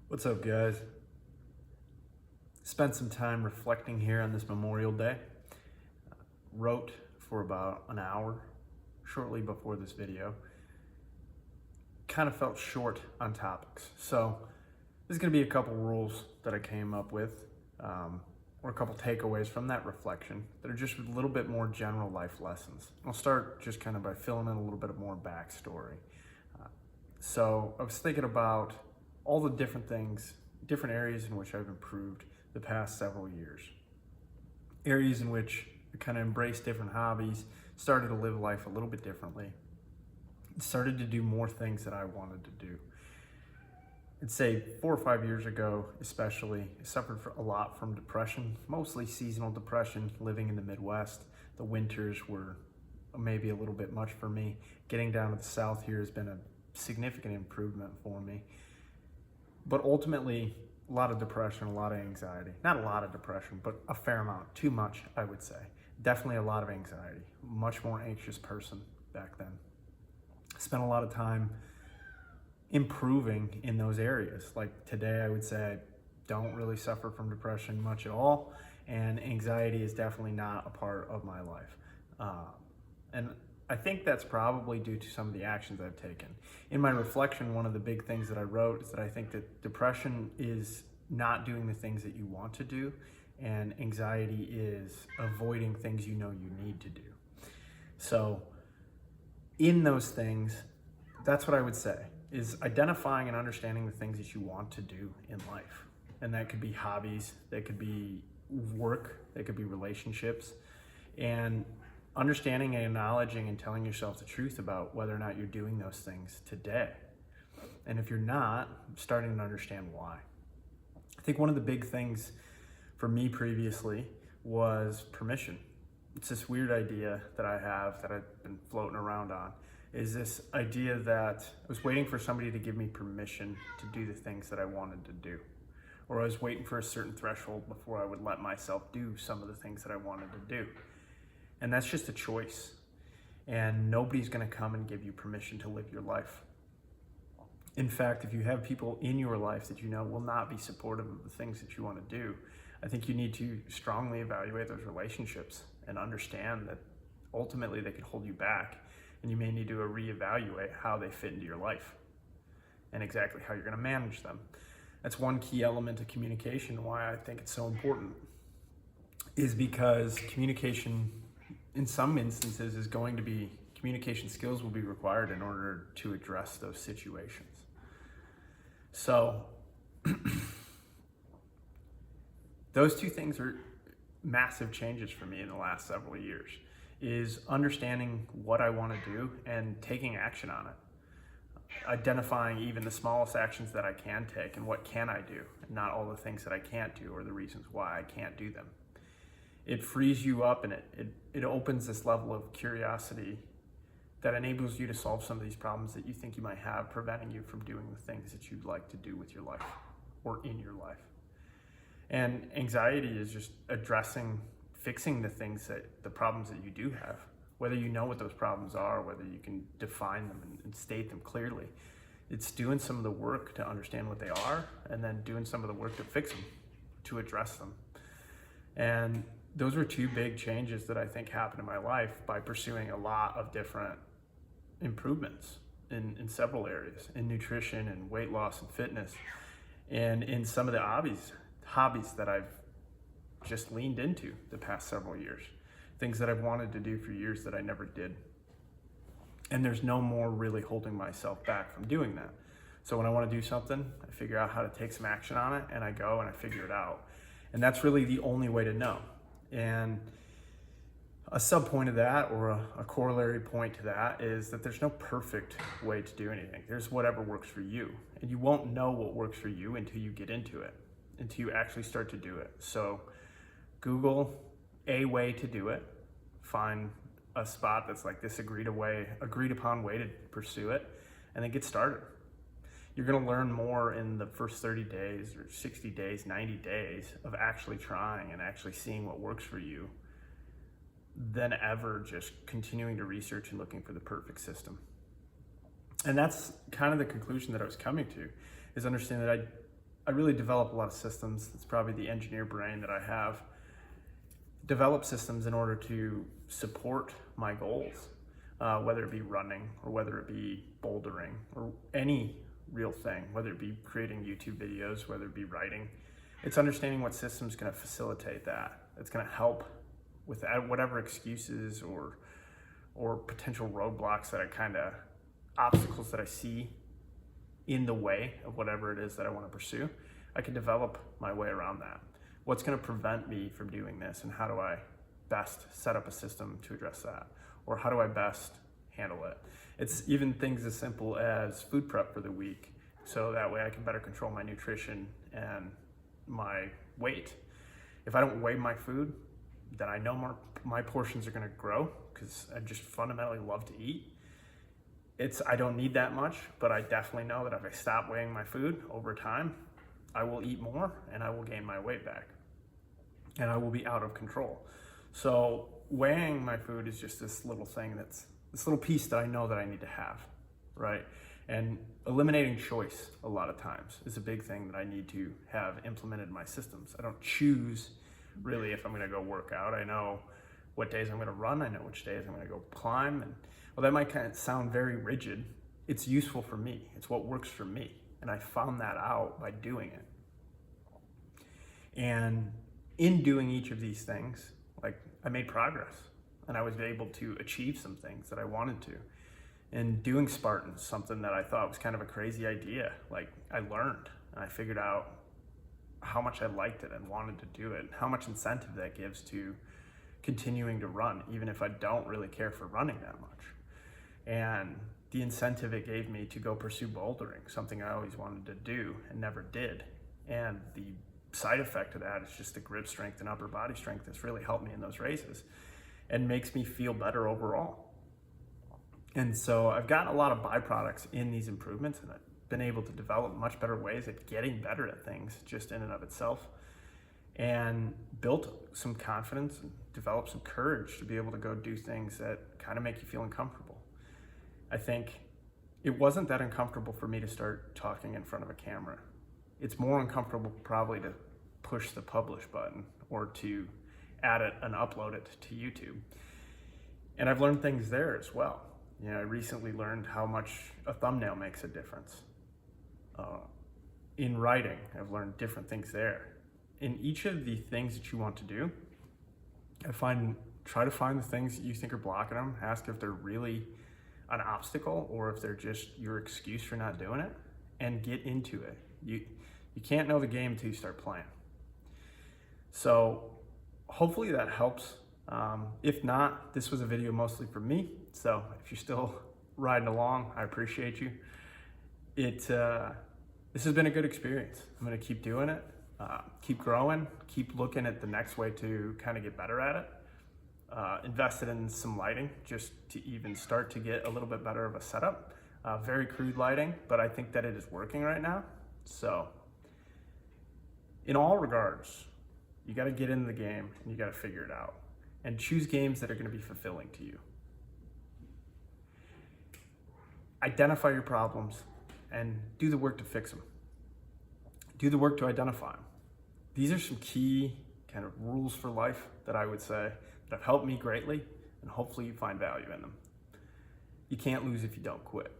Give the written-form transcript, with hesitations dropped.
What's up, guys? Spent some time reflecting here on this Memorial Day. Wrote for about an hour shortly before this video. Kind of felt short on topics. So there's going to be a couple rules that I came up with, or a couple takeaways from that reflection that are just a little bit more general life lessons. I'll start just kind of by filling in a little bit of more backstory. So I was thinking about all the different things, different areas in which I've improved the past several years. Areas in which I kind of embraced different hobbies, started to live life a little bit differently, started to do more things that I wanted to do. I'd say 4 or 5 years ago, especially, I suffered a lot from depression, mostly seasonal depression, living in the Midwest. The winters were maybe a little bit much for me. Getting down to the South here has been a significant improvement for me. But ultimately, a lot of depression, a lot of anxiety. Not a lot of depression, but a fair amount. Too much, I would say. Definitely a lot of anxiety. Much more anxious person back then. Spent a lot of time improving in those areas. Like today, I would say I don't really suffer from depression much at all, and anxiety is definitely not a part of my life. And I think that's probably due to some of the actions I've taken. In my reflection, one of the big things that I wrote is that I think that depression is not doing the things that you want to do, and anxiety is avoiding things you know you need to do. So in those things, that's what I would say, is identifying and understanding the things that you want to do in life. And that could be hobbies, that could be work, that could be relationships, and understanding and acknowledging and telling yourself the truth about whether or not you're doing those things today. And if you're not, starting to understand why. I think one of the big things for me previously was permission. It's this weird idea that I have that I've been floating around on, is this idea that I was waiting for somebody to give me permission to do the things that I wanted to do. Or I was waiting for a certain threshold before I would let myself do some of the things that I wanted to do. And that's just a choice. And nobody's gonna come and give you permission to live your life. In fact, if you have people in your life that you know will not be supportive of the things that you wanna do, I think you need to strongly evaluate those relationships and understand that ultimately they could hold you back, and you may need to reevaluate how they fit into your life and exactly how you're gonna manage them. That's one key element of communication, why I think it's so important, is because communication in some instances is going to be, communication skills will be required in order to address those situations. So those two things are massive changes for me in the last several years, is understanding what I want to do and taking action on it. Identifying even the smallest actions that I can take and what can I do, and not all the things that I can't do or the reasons why I can't do them. It frees you up, and it opens this level of curiosity that enables you to solve some of these problems that you think you might have, preventing you from doing the things that you'd like to do with your life or in your life. And anxiety is just fixing the problems that you do have, whether you know what those problems are, whether you can define them and state them clearly. It's doing some of the work to understand what they are, and then doing some of the work to fix them, to address them. And those were two big changes that I think happened in my life by pursuing a lot of different improvements in several areas, in nutrition and weight loss and fitness, and in some of the hobbies that I've just leaned into the past several years, things that I've wanted to do for years that I never did. And there's no more really holding myself back from doing that. So when I want to do something, I figure out how to take some action on it, and I go and I figure it out. And that's really the only way to know. And a sub point of that, or a corollary point to that, is that there's no perfect way to do anything. There's whatever works for you. And you won't know what works for you until you get into it, until you actually start to do it. So Google a way to do it, find a spot that's like this agreed upon way to pursue it, and then get started. You're gonna learn more in the first 30 days or 60 days, 90 days of actually trying and actually seeing what works for you than ever just continuing to research and looking for the perfect system. And that's kind of the conclusion that I was coming to, is understand that I really develop a lot of systems. It's probably the engineer brain that I have. Develop systems in order to support my goals, whether it be running or whether it be bouldering or any real thing, whether it be creating YouTube videos, whether it be writing. It's understanding what system's going to facilitate that. It's going to help with whatever excuses or potential roadblocks that obstacles that I see in the way of whatever it is that I want to pursue. I can develop my way around that. What's going to prevent me from doing this, and how do I best set up a system to address that? Or how do I best handle it? It's even things as simple as food prep for the week, so that way I can better control my nutrition and my weight. If I don't weigh my food, then I know my portions are going to grow, because I just fundamentally love to eat. I don't need that much, but I definitely know that if I stop weighing my food over time, I will eat more and I will gain my weight back and I will be out of control. So weighing my food is just this little thing, this little piece that I know that I need to have, right? And eliminating choice a lot of times is a big thing that I need to have implemented in my systems. I don't choose really if I'm going to go work out. I know what days I'm going to run. I know which days I'm going to go climb. And well, that might kind of sound very rigid. It's useful for me. It's what works for me. And I found that out by doing it. And in doing each of these things, like, I made progress and I was able to achieve some things that I wanted to. And doing Spartans, something that I thought was kind of a crazy idea, like, I learned and I figured out how much I liked it and wanted to do it, how much incentive that gives to continuing to run, even if I don't really care for running that much. And the incentive it gave me to go pursue bouldering, something I always wanted to do and never did. And the side effect of that is just the grip strength and upper body strength that's really helped me in those races and makes me feel better overall. And so I've gotten a lot of byproducts in these improvements, and I've been able to develop much better ways at getting better at things just in and of itself, and built some confidence and developed some courage to be able to go do things that kind of make you feel uncomfortable. I think it wasn't that uncomfortable for me to start talking in front of a camera. It's more uncomfortable probably to push the publish button or to add it and upload it to YouTube. And I've learned things there as well. You know, I recently learned how much a thumbnail makes a difference. In writing, I've learned different things there. In each of the things that you want to do, try to find the things that you think are blocking them. Ask if they're really an obstacle or if they're just your excuse for not doing it, and get into it. You can't know the game until you start playing. So hopefully that helps. If not, this was a video mostly for me. So if you're still riding along, I appreciate you. This has been a good experience. I'm gonna keep doing it, keep growing, keep looking at the next way to kind of get better at it. Invested in some lighting just to even start to get a little bit better of a setup. Very crude lighting, but I think that it is working right now. So in all regards, you got to get into the game and you got to figure it out and choose games that are going to be fulfilling to you. Identify your problems and do the work to fix them. Do the work to identify them. These are some key kind of rules for life that I would say that have helped me greatly, and hopefully you find value in them. You can't lose if you don't quit.